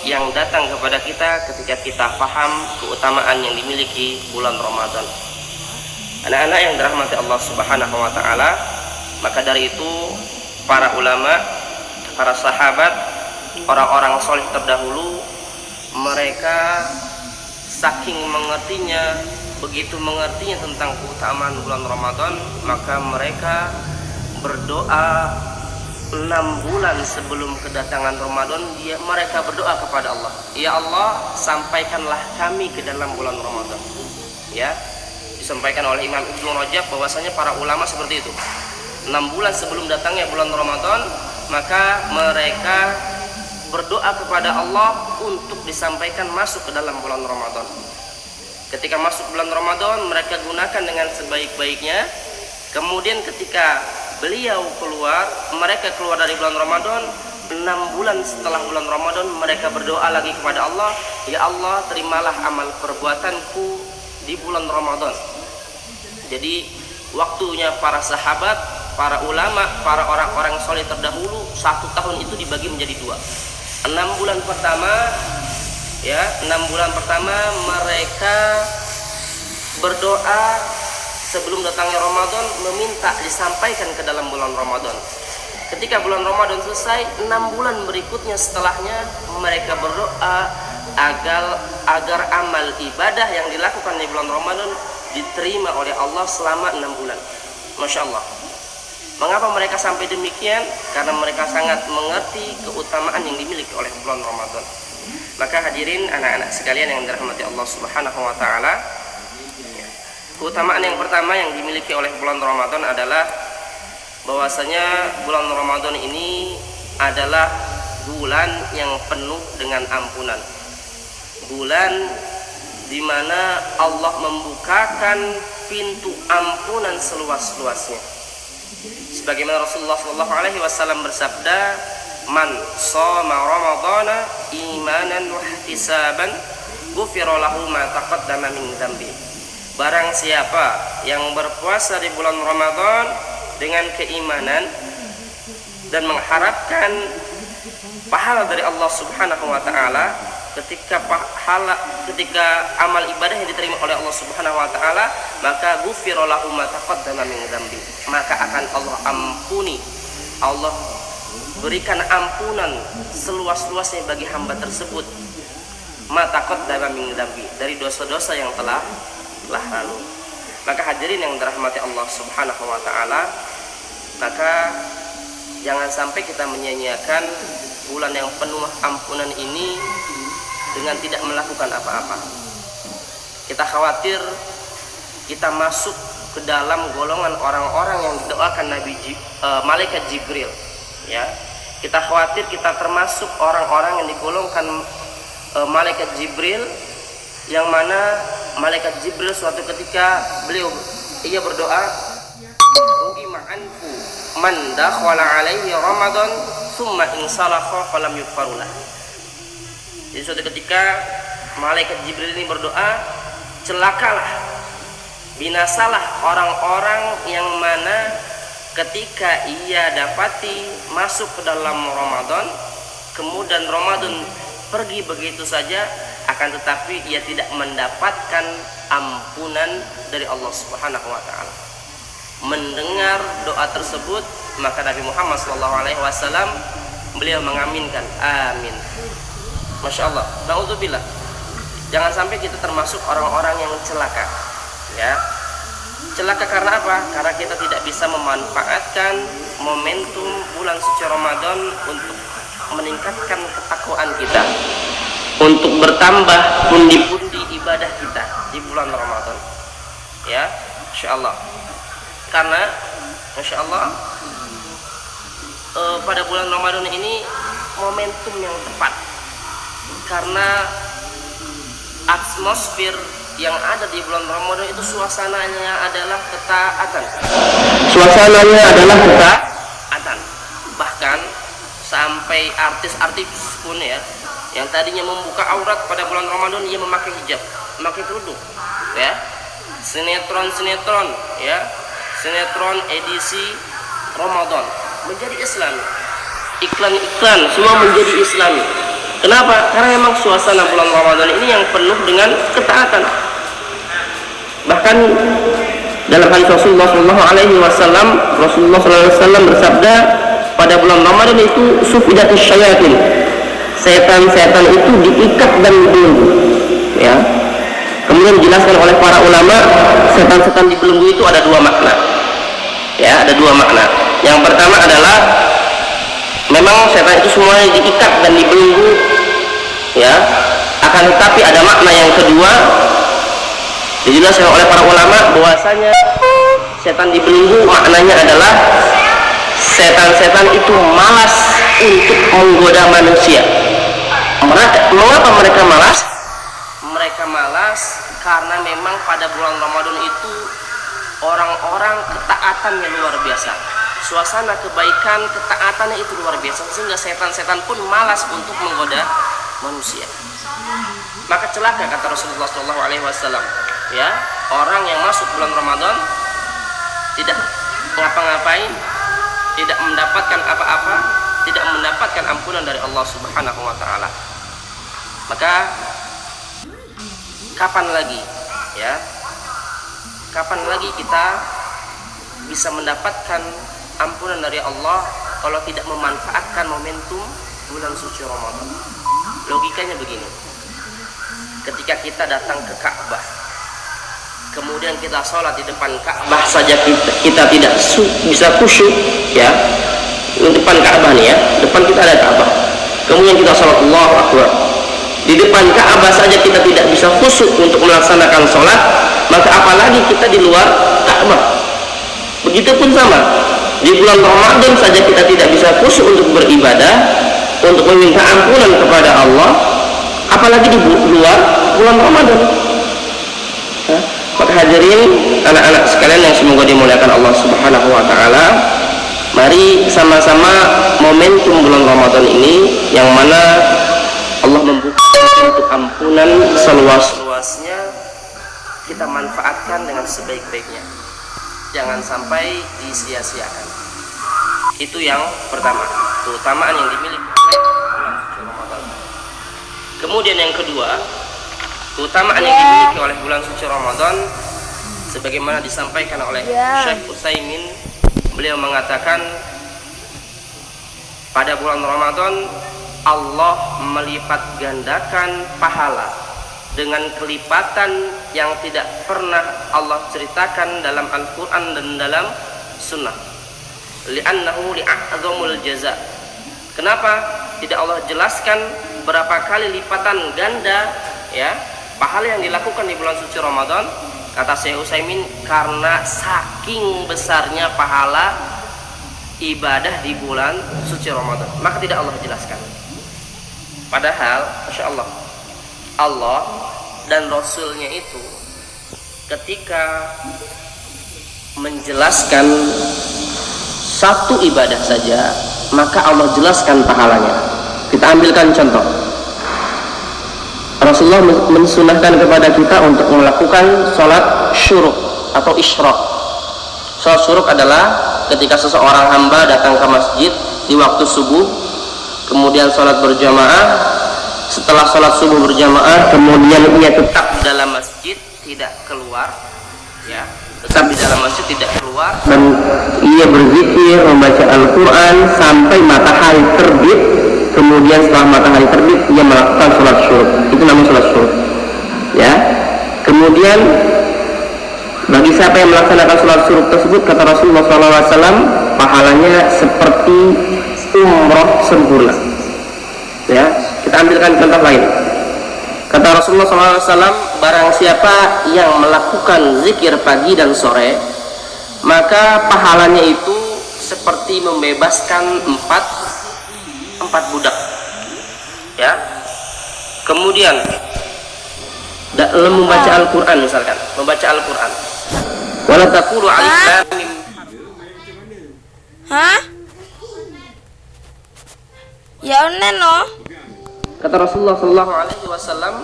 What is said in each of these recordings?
yang datang kepada kita ketika kita paham keutamaan yang dimiliki bulan Ramadan. Anak-anak yang dirahmati Allah Subhanahu wa taala, maka dari itu para ulama, para sahabat, orang-orang soleh terdahulu, mereka saking mengertinya, begitu mengertinya tentang keutamaan bulan Ramadan, maka mereka berdoa 6 bulan sebelum kedatangan Ramadan. Mereka berdoa kepada Allah, ya Allah, sampaikanlah kami ke dalam bulan Ramadan. Ya, disampaikan oleh Imam Ibnu Rajab bahwasanya para ulama seperti itu. 6 bulan sebelum datangnya bulan Ramadan, maka mereka berdoa kepada Allah untuk disampaikan masuk ke dalam bulan Ramadan. Ketika masuk bulan Ramadan, mereka gunakan dengan sebaik-baiknya. Kemudian ketika beliau keluar, mereka keluar dari bulan Ramadan, 6 bulan setelah bulan Ramadan, mereka berdoa lagi kepada Allah, ya Allah, terimalah amal perbuatanku di bulan Ramadan. Jadi waktunya para sahabat, para ulama, para orang-orang soleh terdahulu, 1 tahun itu dibagi menjadi 2. 6 bulan pertama, ya, 6 bulan pertama mereka berdoa sebelum datangnya Ramadan, meminta disampaikan ke dalam bulan Ramadan. Ketika bulan Ramadan selesai, 6 bulan berikutnya setelahnya mereka berdoa agar amal ibadah yang dilakukan di bulan Ramadan diterima oleh Allah selama 6 bulan. Masya Allah. Mengapa mereka sampai demikian? Karena mereka sangat mengerti keutamaan yang dimiliki oleh bulan Ramadan. Maka hadirin anak-anak sekalian yang dirahmati Allah Subhanahu wa taala, keutamaan yang pertama yang dimiliki oleh bulan Ramadan adalah bahwasanya bulan Ramadan ini adalah bulan yang penuh dengan ampunan. Bulan di mana Allah membukakan pintu ampunan seluas-luasnya. Sebagaimana Rasulullah SAW bersabda, "Man shoma Ramadhana imanan wa ihtisaban, ghufira lahu ma taqaddama min dzambi." Barang siapa yang berpuasa di bulan Ramadan dengan keimanan dan mengharapkan pahala dari Allah Subhanahu wa taala, ketika amal ibadah yang diterima oleh Allah Subhanahu wa taala, maka ghufira lahu ma taqaddama min dzambi, maka akan Allah ampuni, Allah berikan ampunan seluas-luasnya bagi hamba tersebut, ma taqaddama min dzambi, dari dosa-dosa yang telah lalu. Maka hadirin yang dirahmati Allah Subhanahu wa taala, maka jangan sampai kita menyia-nyiakan bulan yang penuh ampunan ini dengan tidak melakukan apa-apa. Kita khawatir kita masuk ke dalam golongan orang-orang yang didoakan malaikat Jibril, ya. Kita khawatir kita termasuk orang-orang yang digolongkan malaikat Jibril, yang mana malaikat Jibril suatu ketika ia berdoa, "Rughima anfu man dakhala alaihi Ramadan tsumma insalakha falam yughfarulah." Jadi suatu ketika malaikat Jibril ini berdoa, celakalah, binasalah orang-orang yang mana ketika ia dapati masuk ke dalam Ramadan, kemudian Ramadan pergi begitu saja, akan tetapi ia tidak mendapatkan ampunan dari Allah Subhanahu wa taala. Mendengar doa tersebut, maka Nabi Muhammad SAW beliau mengaminkan, amin. Masya Allah, na'udzubillah. Jangan sampai kita termasuk orang-orang yang celaka, ya. Celaka karena apa? Karena kita tidak bisa memanfaatkan momentum bulan suci Ramadan untuk meningkatkan ketakwaan kita, untuk bertambah pundi-pundi ibadah kita di bulan Ramadan, ya, Insya Allah. Karena Masya Allah, pada bulan Ramadan ini momentum yang tepat, karena atmosfer yang ada di bulan Ramadan itu suasananya adalah ketaatan. Bahkan sampai artis-artis pun, ya, yang tadinya membuka aurat pada bulan Ramadan, ia memakai hijab, memakai kerudung, ya. Sinetron, ya, sinetron edisi Ramadan menjadi Islami. Iklan semua menjadi Islami. Kenapa? Karena memang suasana bulan Ramadan ini yang penuh dengan ketaatan. Bahkan dalam hadis Rasulullah SAW bersabda, pada bulan Ramadan itu sufidatus syayatin, setan-setan itu diikat dan dibelenggu. Ya. Kemudian dijelaskan oleh para ulama, setan-setan dibelenggu itu ada dua makna. Ya, ada dua makna. Yang pertama adalah memang setan itu semuanya diikat dan dibelenggu, ya. Akan tetapi ada makna yang kedua, dijelaskan oleh para ulama bahwasanya setan dibelenggu maknanya adalah setan-setan itu malas untuk menggoda manusia. Mengapa mereka malas? Mereka malas karena memang pada bulan Ramadan itu orang-orang ketaatannya luar biasa, suasana kebaikan ketaatannya itu luar biasa, sehingga setan-setan pun malas untuk menggoda manusia. Maka celaka, kata Rasulullah SAW, ya, orang yang masuk bulan Ramadan tidak ngapa-ngapain, tidak mendapatkan apa-apa, tidak mendapatkan ampunan dari Allah Subhanahu wa Ta'ala. Maka kapan lagi, ya, kapan lagi kita bisa mendapatkan ampunan dari Allah kalau tidak memanfaatkan momentum bulan suci Ramadan? Logikanya begini, ketika kita datang ke Ka'bah, kemudian kita sholat di depan Ka'bah saja kita tidak bisa khusyuk, ya, di depan Ka'bah nih, ya, depan kita ada Ka'bah, kemudian kita sholat Allahu Akbar, di depan Ka'bah saja kita tidak bisa khusyuk untuk melaksanakan sholat, maka apalagi kita di luar Ka'bah. Begitupun sama, di bulan Ramadan saja kita tidak bisa khusyuk untuk beribadah, untuk meminta ampunan kepada Allah, apalagi di luar bulan Ramadan. Ya. Maka hadirin anak-anak sekalian yang semoga dimuliakan Allah Subhanahu wa Ta'ala, mari sama-sama momentum bulan Ramadan ini yang mana Allah membuka untuk ampunan seluas-luasnya, kita manfaatkan dengan sebaik-baiknya, jangan sampai disia-siakan. Itu yang pertama, keutamaan yang dimiliki oleh bulan suci Ramadan. Kemudian yang kedua, keutamaan yang dimiliki oleh bulan suci Ramadan, sebagaimana disampaikan oleh Syekh Utsaimin, beliau mengatakan pada bulan Ramadan Allah melipat gandakan pahala dengan kelipatan yang tidak pernah Allah ceritakan dalam Al-Quran dan dalam Sunnah. Li'annahu li'a'zamul jaza. Kenapa tidak Allah jelaskan berapa kali lipatan ganda, ya, pahala yang dilakukan di bulan suci Ramadan? Kata Syekh Utsaimin, karena saking besarnya pahala ibadah di bulan suci Ramadan, maka tidak Allah jelaskan. Padahal, Masya Allah, Allah dan Rasulnya itu ketika menjelaskan satu ibadah saja, maka Allah jelaskan pahalanya. Kita ambilkan contoh. Rasulullah mensunahkan kepada kita untuk melakukan sholat syuruk atau isyraq. Sholat syuruk adalah ketika seseorang hamba datang ke masjid di waktu subuh, kemudian sholat berjamaah. Setelah sholat subuh berjamaah, kemudian ia tetap di dalam masjid, tidak keluar, ya, tetap di dalam masjid, tidak keluar, dan ia berzikir, membaca Al-Quran sampai matahari terbit. Kemudian setelah matahari terbit, ia melakukan sholat syuruk. Itu namanya sholat syuruk, ya. Kemudian bagi siapa yang melaksanakan sholat syuruk tersebut, kata Rasulullah SAW, pahalanya seperti umroh sempurna. Ya, kita ambilkan contoh lain. Kata Rasulullah SAW, barang siapa yang melakukan zikir pagi dan sore, maka pahalanya itu seperti membebaskan empat budak. Ya. Kemudian dalam membaca Al-Quran, misalkan membaca Al-Quran, wala taqulu alif lam mim. Hah? Ya no. Kata Rasulullah SAW,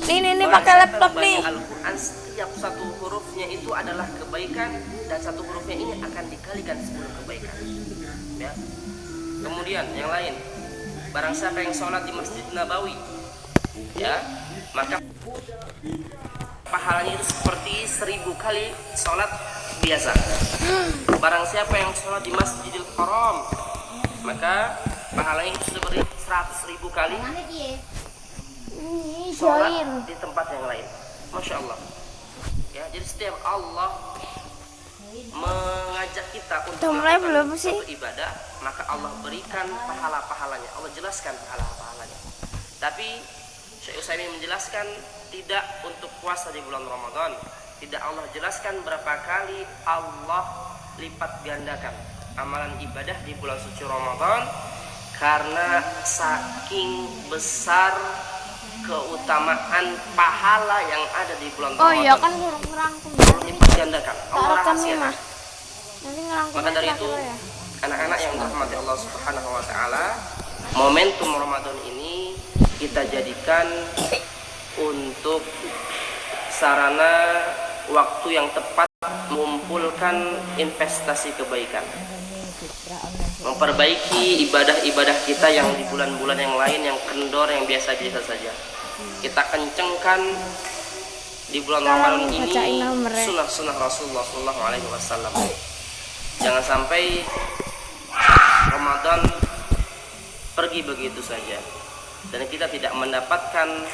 Ini pakai laptop nih. Al-Quran, setiap satu hurufnya itu adalah kebaikan, dan satu hurufnya ini akan dikalikan 10 kebaikan. Ya. Kemudian yang lain, barang siapa yang sholat di Masjid Nabawi, ya, maka pahalanya itu seperti 1000 kali sholat biasa. Barang siapa yang sholat di Masjidil Haram, maka pahalanya itu seperti 100.000 kali sholat di tempat yang lain. Masya Allah. Ya, jadi setiap Allah mengajak kita untuk melakukan suatu ibadah, maka Allah berikan pahala-pahalanya. Allah jelaskan pahala-pahalanya. Tapi Syekh Utsaimin menjelaskan tidak untuk puasa di bulan Ramadan. Tidak Allah jelaskan berapa kali Allah lipat gandakan amalan ibadah di bulan suci Ramadan, karena saking besar keutamaan pahala yang ada di bulan Ramadan. Oh iya kan ngerangkum. Lipat gandakan. Allah rahasiakan. Nanti ngerangkum. Maka dari itu, anak-anak yang dirahmati Allah Subhanahu wa taala, momentum Ramadan ini kita jadikan untuk sarana waktu yang tepat mengumpulkan investasi kebaikan, memperbaiki ibadah-ibadah kita yang di bulan-bulan yang lain yang kendor, yang biasa-biasa saja. Kita kencengkan di bulan Ramadan ini sunnah-sunnah Rasulullah SAW. Jangan sampai Ramadan pergi begitu saja dan kita tidak mendapatkan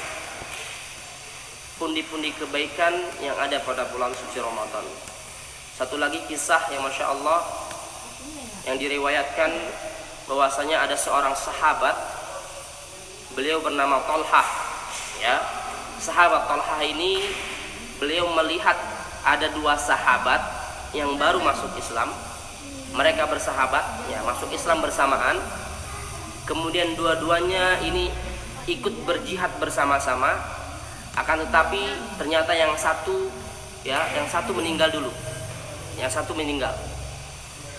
pundi-pundi kebaikan yang ada pada bulan suci Ramadan. Satu lagi kisah yang Masya Allah yang diriwayatkan, bahwasanya ada seorang sahabat, beliau bernama Thalhah, ya. Sahabat Thalhah ini, beliau melihat ada 2 sahabat yang baru masuk Islam. Mereka bersahabat, ya, masuk Islam bersamaan. Kemudian dua-duanya ini ikut berjihad bersama-sama. Akan tetapi ternyata yang satu meninggal dulu. Yang satu meninggal.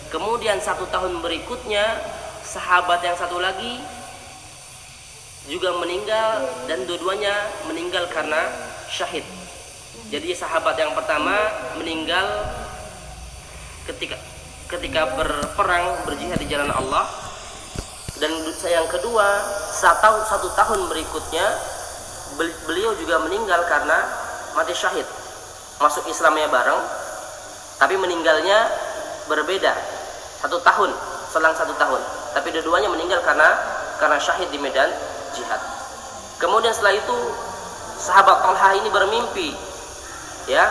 Kemudian 1 tahun berikutnya sahabat yang satu lagi juga meninggal, dan dua-duanya meninggal karena syahid. Jadi sahabat yang pertama meninggal ketika berperang, berjihad di jalan Allah, dan yang kedua 1 tahun berikutnya beliau juga meninggal karena mati syahid. Masuk Islamnya bareng, tapi meninggalnya berbeda. 1 tahun, selang 1 tahun. Tapi dua-duanya meninggal karena syahid di medan jihad. Kemudian setelah itu sahabat Thalhah ini bermimpi, ya,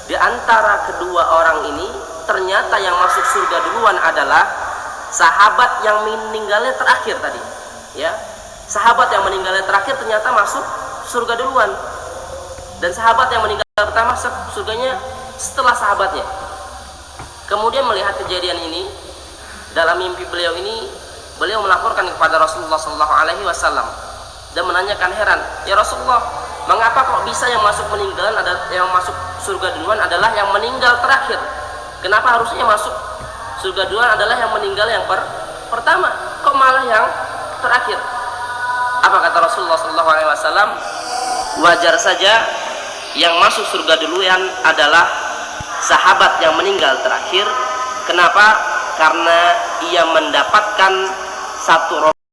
di antara kedua orang ini ternyata yang masuk surga duluan adalah sahabat yang meninggalnya terakhir tadi, ya. Sahabat yang meninggalnya terakhir ternyata masuk surga duluan, dan sahabat yang meninggal pertama surganya setelah sahabatnya. Kemudian melihat kejadian ini, dalam mimpi beliau ini, beliau melaporkan kepada Rasulullah SAW dan menanyakan, heran, ya Rasulullah, mengapa kok bisa yang masuk surga duluan adalah yang meninggal terakhir? Kenapa harusnya masuk surga duluan adalah yang meninggal yang pertama, kok malah yang terakhir? Apa kata Rasulullah SAW? Wajar saja yang masuk surga duluan adalah sahabat yang meninggal terakhir. Kenapa? Karena ia mendapatkan satu